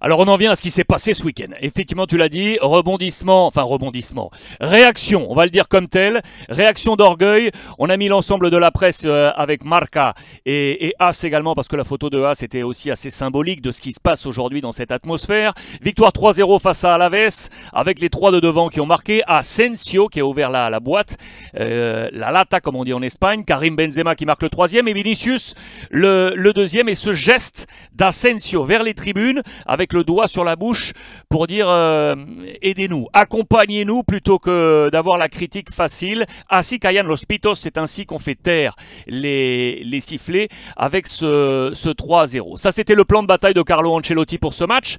Alors on en vient à ce qui s'est passé ce week-end. Effectivement, tu l'as dit, rebondissement, réaction, on va le dire comme tel, réaction d'orgueil. On a mis l'ensemble de la presse avec Marca et As également, parce que la photo de As était aussi assez symbolique de ce qui se passe aujourd'hui dans cette atmosphère. Victoire 3-0 face à Alaves, avec les trois de devant qui ont marqué, Asensio qui a ouvert la boîte, la lata comme on dit en Espagne, Karim Benzema qui marque le troisième et Vinicius le deuxième. Et ce geste d'Asensio vers les tribunes avec le doigt sur la bouche pour dire aidez-nous, accompagnez-nous plutôt que d'avoir la critique facile. Así callan los pitos, c'est ainsi qu'on fait taire les sifflets avec ce 3-0. Ça c'était le plan de bataille de Carlo Ancelotti pour ce match.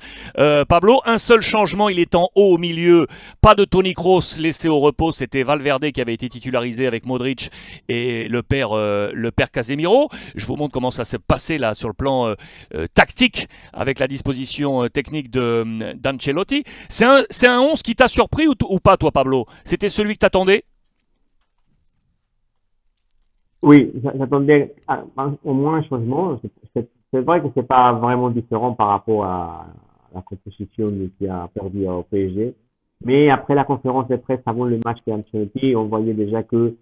Pablo, un seul changement, il est en haut au milieu, pas de Toni Kroos laissé au repos, c'était Valverde qui avait été titularisé avec Modric et le père Casemiro. Je vous montre comment ça s'est passé là sur le plan tactique avec la disposition technique d'Ancelotti. C'est un 11 qui t'a surpris ou pas, toi, Pablo? C'était celui que t'attendais? Oui, j'attendais au moins un changement. C'est vrai que c'est pas vraiment différent par rapport à la composition qui a perdu au PSG. Mais après la conférence de presse avant le match d'Ancelotti, on voyait déjà que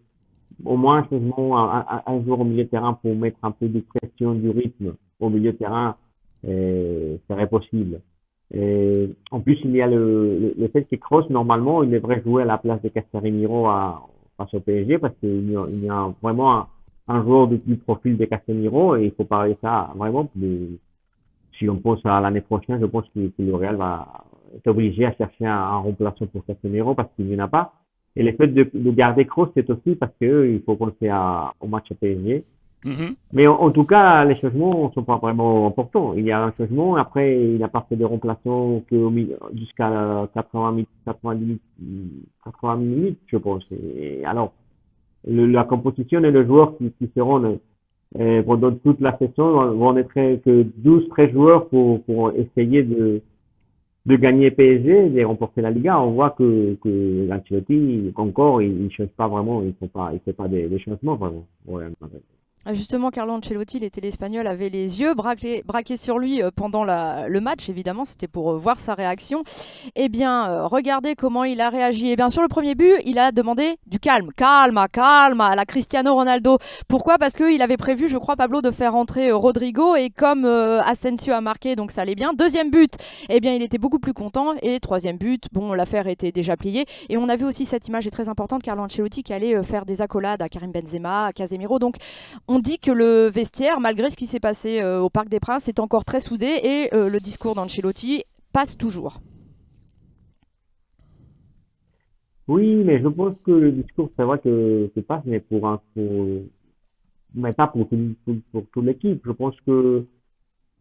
au moins un changement, un jour au milieu de terrain pour mettre un peu de pression du rythme au milieu de terrain serait possible. En plus, il y a le fait que Kroos, normalement, il devrait jouer à la place de Casemiro face au PSG parce qu'il y a vraiment un joueur du profil de Casemiro et il faut parler ça vraiment. Si on pense à l'année prochaine, je pense que le Real va être obligé à chercher un remplaçant pour Casemiro parce qu'il n'y en a pas. Et le fait de garder Kroos, c'est aussi parce que il faut penser au match au PSG. Mhm. Mais en tout cas, les changements sont pas vraiment importants. Il y a un changement, après, il n'a pas fait de remplaçant jusqu'à 80 minutes, je pense. Et alors, la composition et les joueurs qui seront pendant toute la saison vont être que 12-13 joueurs pour essayer de gagner PSG et de remporter la Liga. On voit que Ancelotti, encore, il change pas vraiment, il fait pas des changements vraiment. Ouais, Justement, Carlo Ancelotti, les téléspagnols avaient les yeux braqués sur lui pendant le match, évidemment, c'était pour voir sa réaction. Eh bien, regardez comment il a réagi. Eh bien, sur le premier but, il a demandé du calme. Calma, calma, à la Cristiano Ronaldo. Pourquoi? Parce qu'il avait prévu, je crois, Pablo, de faire entrer Rodrigo, et comme Asensio a marqué, donc ça allait bien. Deuxième but, eh bien, il était beaucoup plus content. Et troisième but, bon, l'affaire était déjà pliée. Et on a vu aussi cette image est très importante, Carlo Ancelotti qui allait faire des accolades à Karim Benzema, à Casemiro. Donc, on dit que le vestiaire, malgré ce qui s'est passé au Parc des Princes, est encore très soudé et le discours d'Ancelotti passe toujours. Oui, mais je pense que le discours, c'est vrai que c'est pas, mais pas pour toute l'équipe. Je pense que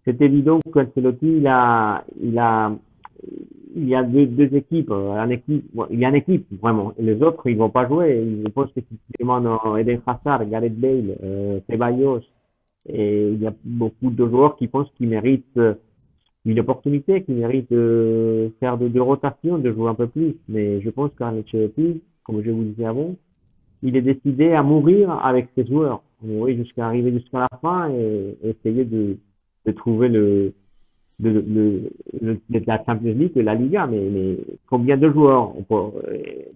c'est évident qu'Ancelotti, il y a deux équipes, bon, il y a une équipe, vraiment. Et les autres, ils vont pas jouer. Je pense que si tu demandes Eden Hazard, Gareth Bale, Ceballos, et il y a beaucoup de joueurs qui pensent qu'ils méritent une opportunité, qui méritent de faire de rotation, de jouer un peu plus. Mais je pense qu'Ancelotti, comme je vous disais avant, il est décidé à mourir avec ses joueurs. Oui, jusqu'à arriver jusqu'à la fin et essayer de trouver la Champions League et la Liga, mais combien de joueurs?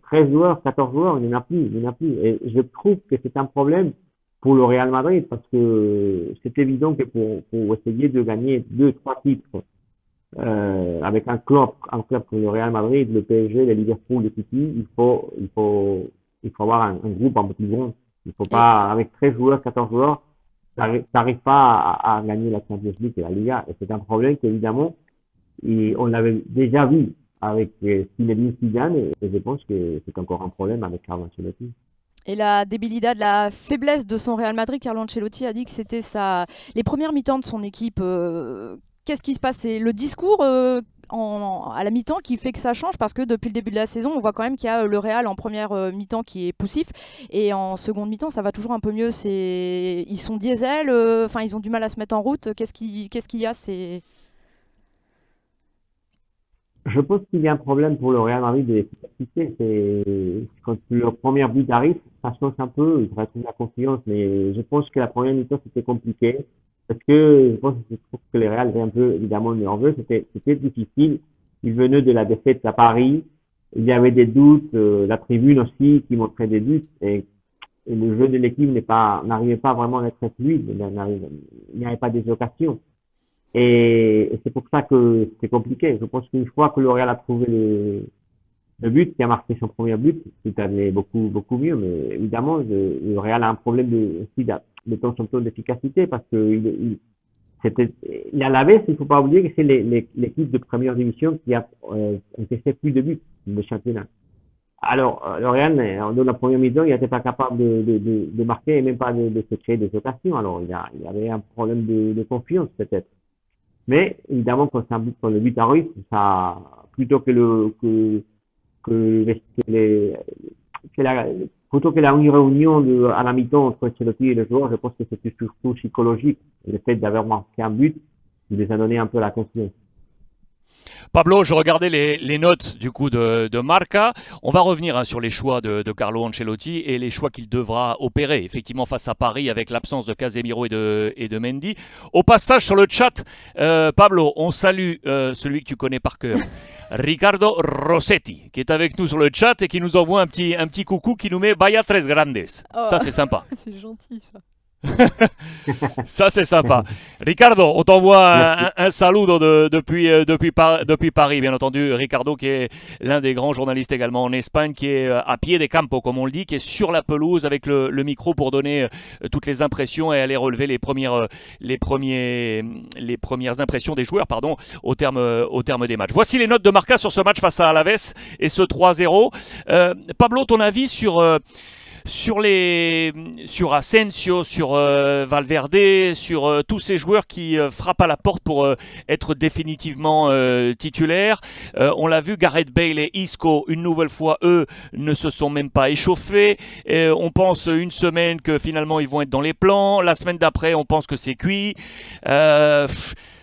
13 joueurs, 14 joueurs, il n'y en a plus, il n'y en a plus. Et je trouve que c'est un problème pour le Real Madrid parce que c'est évident que pour essayer de gagner deux, trois titres, avec un club comme le Real Madrid, le PSG, le Liverpool, le City, il faut avoir un groupe un peu plus grand. Il faut Et, pas, avec 13 joueurs, 14 joueurs, t'arrives pas à gagner la Champions League et la Liga. Et c'est un problème qu'évidemment, on l'avait déjà vu avec Zinedine Zidane et je pense que c'est encore un problème avec Carlo Ancelotti. et la debilidad, la faiblesse de son Real Madrid, Carlo Ancelotti a dit que c'était les premières mi-temps de son équipe. Qu'est-ce qui se passe? C'est le discours à la mi-temps qui fait que ça change, parce que depuis le début de la saison, on voit quand même qu'il y a le Real en première mi-temps qui est poussif, et en seconde mi-temps, ça va toujours un peu mieux. Ils sont diesel, enfin ils ont du mal à se mettre en route. Qu'est-ce qu'il y a? Je pense qu'il y a un problème pour le Real Madrid de l'efficacité. C'est quand le premier but arrive, ça change un peu, il retrouve la confiance, mais je pense que la première mi-temps c'était compliqué. parce que je trouve que le Real était un peu évidemment nerveux. C'était difficile. Il venait de la défaite à Paris. Il y avait des doutes, la tribune aussi qui montrait des doutes et le jeu de l'équipe n'arrivait pas vraiment à être fluide. Il n'y avait pas des occasions. Et c'est pour ça que c'est compliqué. Je pense qu'une fois que le Real a trouvé le but, qui a marqué son premier but, tout allait beaucoup mieux. Mais évidemment, le Real a un problème aussi de temps en temps d'efficacité parce que il a la veste, il faut pas oublier que c'est l'équipe de première division qui a encaissé plus de buts de championnat. Alors, le Real, dans la première mi-temps, il n'était pas capable de marquer et même pas de se créer des occasions. Alors, il y avait un problème de confiance peut-être. Mais évidemment, quand le but arrive, ça, plutôt que, les- que la, plutôt que la réunion à la mi-temps entre Ancelotti et le joueur, je pense que c'était surtout psychologique. Le fait d'avoir marqué un but, il les a donné un peu la confiance. Pablo, je regardais les notes du coup de Marca. On va revenir sur les choix de Carlo Ancelotti et les choix qu'il devra opérer effectivement face à Paris avec l'absence de Casemiro et de Mendy. Au passage sur le chat, Pablo, on salue celui que tu connais par cœur. Ricardo Rossetti, qui est avec nous sur le chat et qui nous envoie un petit coucou qui nous met Vaya tres grandes. Oh. Ça, c'est sympa. C'est gentil ça. Ça, c'est sympa. Ricardo, on t'envoie un saludo depuis Paris, bien entendu. Ricardo, qui est l'un des grands journalistes également en Espagne, qui est à pied des campo, comme on le dit, qui est sur la pelouse avec le micro pour donner toutes les impressions et aller relever les premières impressions des joueurs, pardon, au terme des matchs. Voici les notes de Marca sur ce match face à Alaves et ce 3-0. Pablo, ton avis sur Asensio, sur Valverde, sur tous ces joueurs qui frappent à la porte pour être définitivement titulaires. On l'a vu, Gareth Bale et Isco, une nouvelle fois, eux, ne se sont même pas échauffés. On pense une semaine que finalement ils vont être dans les plans. La semaine d'après, on pense que c'est cuit.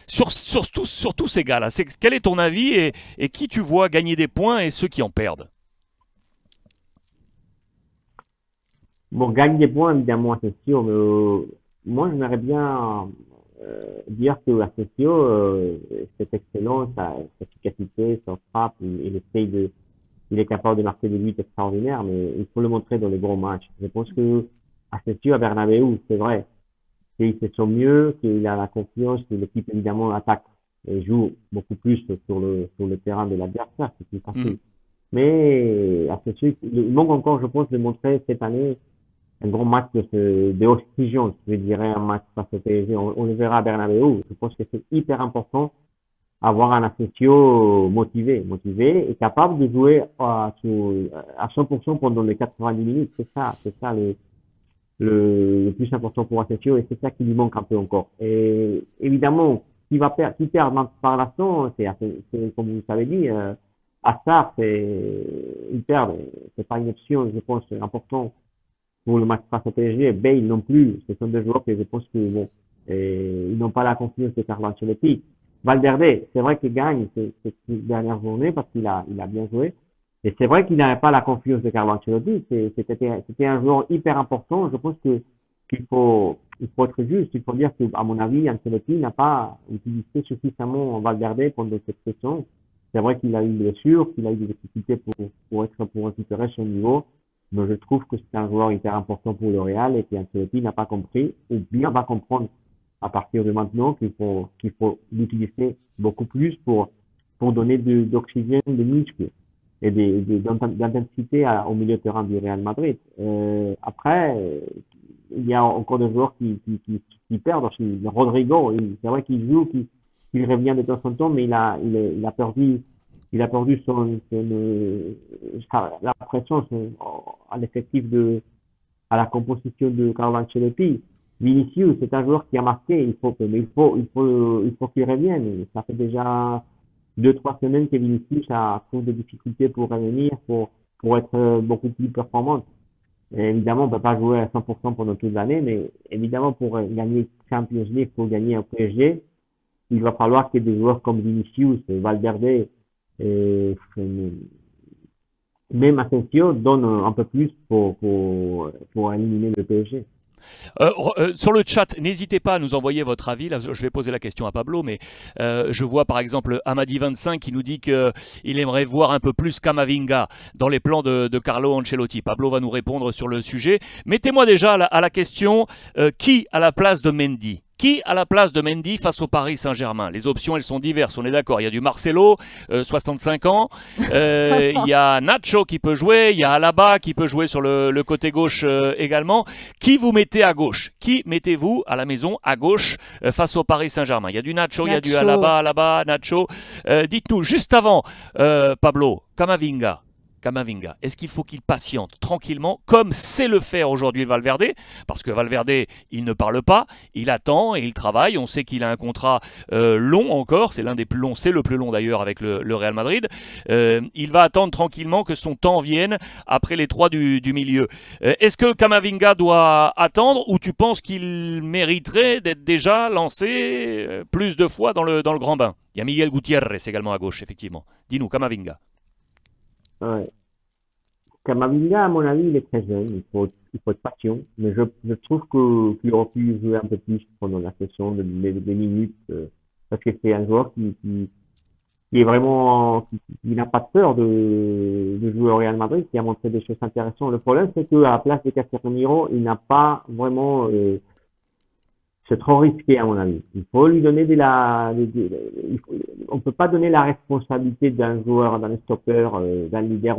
Sur tous ces gars-là, quel est ton avis et qui tu vois gagner des points et ceux qui en perdent? Bon, gagne des points, évidemment, Asensio, mais moi, j'aimerais bien dire que Asensio, c'est excellent, sa efficacité, son frappe, il est capable de marquer des buts extraordinaires, mais il faut le montrer dans les gros matchs. Je pense que Asensio à Bernabéu, c'est vrai, qu'il fait son mieux, qu'il a la confiance, que l'équipe, évidemment, attaque et joue beaucoup plus sur le terrain de l'adversaire, c'est plus facile. Mais Asensio, il manque encore, je pense, de montrer cette année un grand match de oxygène, je dirais, un match face au PSG. On le verra à Bernabéu. Je pense que c'est hyper important avoir un Asensio motivé et capable de jouer à 100% pendant les 90 minutes. C'est ça le plus important pour Asensio et c'est ça qui lui manque un peu encore. Et évidemment, qui perd par l'instant, c'est comme vous l'avez dit, Hazard, il perd. C'est pas une option, je pense, c'est important pour le match face au PSG. Bale non plus. Ce sont deux joueurs que je pense que bon, ils n'ont pas la confiance de Carlo Ancelotti. Valverde, c'est vrai qu'il gagne ces dernières journées parce qu'il a bien joué. Et c'est vrai qu'il n'avait pas la confiance de Carlo Ancelotti. C'était un joueur hyper important. Je pense qu'il faut être juste. Il faut dire qu'à mon avis, Ancelotti n'a pas utilisé suffisamment Valverde pendant cette saison. C'est vrai qu'il a eu des blessures, qu'il a eu des difficultés pour récupérer son niveau. Mais je trouve que c'est un joueur hyper important pour le Real et qu'Ancelotti n'a pas compris ou bien va comprendre à partir de maintenant qu'il faut l'utiliser beaucoup plus pour donner d'oxygène, de muscles et d'intensité au milieu de terrain du Real Madrid. Après, il y a encore des joueurs qui perdent aussi. Rodrigo, c'est vrai qu'il joue, qu'il revient de temps en temps, mais il a perdu la pression à l'effectif à la composition de Carlo Ancelotti. Vinicius, c'est un joueur qui a marqué, il faut qu'il revienne. Ça fait déjà 2-3 semaines que Vinicius a trouvé des difficultés pour revenir, pour être beaucoup plus performant. Et évidemment, on ne peut pas jouer à 100% pendant toute l'année, mais évidemment, pour gagner Champions League, pour gagner un PSG, il va falloir que des joueurs comme Vinicius, Valverde, et même Asensio donne un peu plus pour éliminer le PSG. Sur le chat, n'hésitez pas à nous envoyer votre avis. Là, je vais poser la question à Pablo, mais je vois par exemple Amadi25 qui nous dit qu'il aimerait voir un peu plus Camavinga dans les plans de Carlo Ancelotti. Pablo va nous répondre sur le sujet. Mettez-moi déjà à la question, qui à la place de Mendy? Qui à la place de Mendy face au Paris Saint-Germain? Les options, elles sont diverses, on est d'accord. Il y a du Marcelo, 65 ans. Il y a Nacho qui peut jouer. Il y a Alaba qui peut jouer sur le côté gauche également. Qui vous mettez à gauche? Qui mettez-vous à la maison à gauche face au Paris Saint-Germain? Il y a du Nacho, il y a du Alaba, Nacho. Dites-nous, juste avant, Pablo, Camavinga, est-ce qu'il faut qu'il patiente tranquillement, comme sait le faire aujourd'hui Valverde? Parce que Valverde, il ne parle pas, il attend et il travaille. On sait qu'il a un contrat long encore, c'est l'un des plus longs, c'est le plus long d'ailleurs avec le Real Madrid. Il va attendre tranquillement que son temps vienne après les trois du milieu. Est-ce que Camavinga doit attendre, ou tu penses qu'il mériterait d'être déjà lancé plus de fois dans le grand bain? Il y a Miguel Gutiérrez également à gauche, effectivement. Dis-nous, Camavinga. Ouais. Camavinga, à mon avis, il est très jeune, il faut être patient, mais je trouve qu'il aurait pu jouer un peu plus pendant la session, des minutes, parce que c'est un joueur qui est vraiment, qui n'a pas de peur de jouer au Real Madrid, qui a montré des choses intéressantes. Le problème, c'est qu'à la place de Casemiro, il n'a pas vraiment, c'est trop risqué à mon avis. Il faut lui donner on peut pas donner la responsabilité d'un joueur, d'un stopper, d'un leader,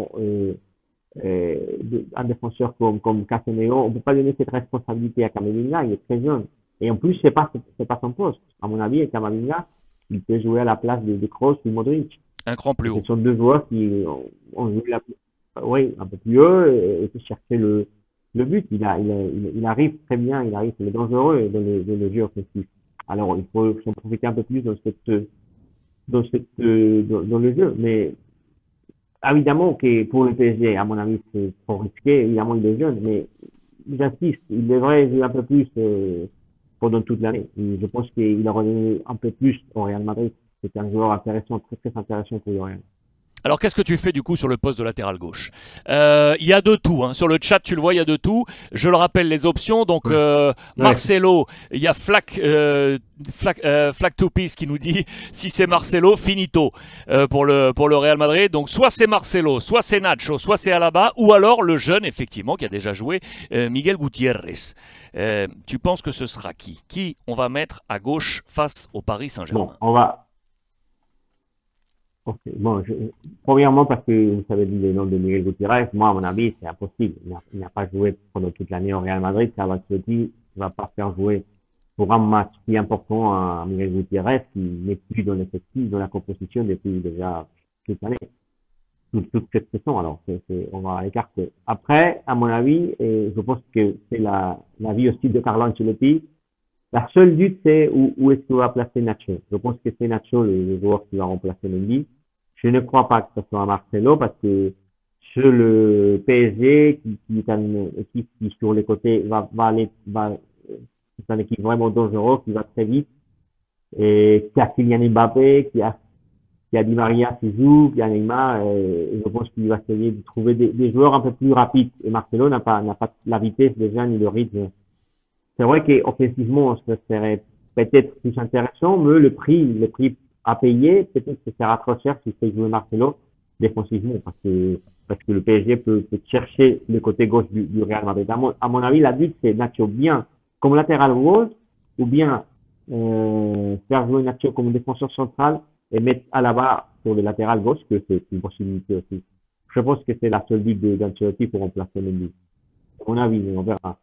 un défenseur comme Casemiro. On peut pas donner cette responsabilité à Camavinga. Il est très jeune. Et en plus, c'est pas son poste. À mon avis, Camavinga, il peut jouer à la place de Kroos ou Modric. Un cran plus haut. Ce sont deux joueurs qui ont joué un peu plus haut et qui cherchaient le but. Il arrive très bien, il est dangereux dans le jeu offensif. Alors, il faut s'en profiter un peu plus dans le jeu. Mais, évidemment que pour le PSG, à mon avis, c'est trop risqué. Évidemment, il est jeune, mais j'insiste, il devrait jouer un peu plus, pendant toute l'année. Je pense qu'il aurait donné un peu plus au Real Madrid. C'est un joueur intéressant, très, très intéressant pour le Real. Alors, qu'est-ce que tu fais du coup sur le poste de latéral gauche? Il y a de tout. Hein. Sur le chat, tu le vois, il y a de tout. Je le rappelle, les options. Donc, Marcelo, il y a Flack to Peace qui nous dit si c'est Marcelo, finito pour le Real Madrid. Donc, soit c'est Marcelo, soit c'est Nacho, soit c'est Alaba, ou alors le jeune, effectivement, qui a déjà joué, Miguel Gutiérrez. Tu penses que ce sera qui? Qui on va mettre à gauche face au Paris Saint-Germain? Bon, Okay. Bon, premièrement, parce que vous savez le nom de Miguel Gutiérrez, moi, à mon avis, c'est impossible. Il n'a pas joué pendant toute l'année au Real Madrid. Ancelotti ne va pas faire jouer pour un match si important à Miguel Gutiérrez, qui n'est plus dans l'effectif, dans la composition depuis déjà toute l'année. Toute cette saison, alors, on va écarter. Après, à mon avis, et je pense que c'est l'avis aussi de Carlo Ancelotti, la seule doute, c'est où est-ce qu'il va placer Nacho. Je pense que c'est Nacho, le joueur qui va remplacer Mendy. Je ne crois pas que ce soit Marcelo, parce que sur le PSG, qui est une équipe qui, sur les côtés, c'est une équipe vraiment dangereuse, qui va très vite, et qui a Kylian Mbappé, qui a Di Maria qui joue, qui a Neymar, et je pense qu'il va essayer de trouver des joueurs un peu plus rapides. Et Marcelo n'a pas la vitesse déjà, ni le rythme. C'est vrai qu'offensivement, ce serait peut-être plus intéressant, mais le prix à payer, peut-être que ce sera trop cher si fait jouer Marcelo défensivement, parce que le PSG peut chercher le côté gauche du Real Madrid. À mon avis, la but, c'est Nacho bien comme latéral gauche, ou bien faire jouer Nacho comme défenseur central et mettre Alaba sur le latéral gauche, que c'est une possibilité aussi. Je pense que c'est la seule but d'Ancelotti pour remplacer Mendy. À mon avis, on verra.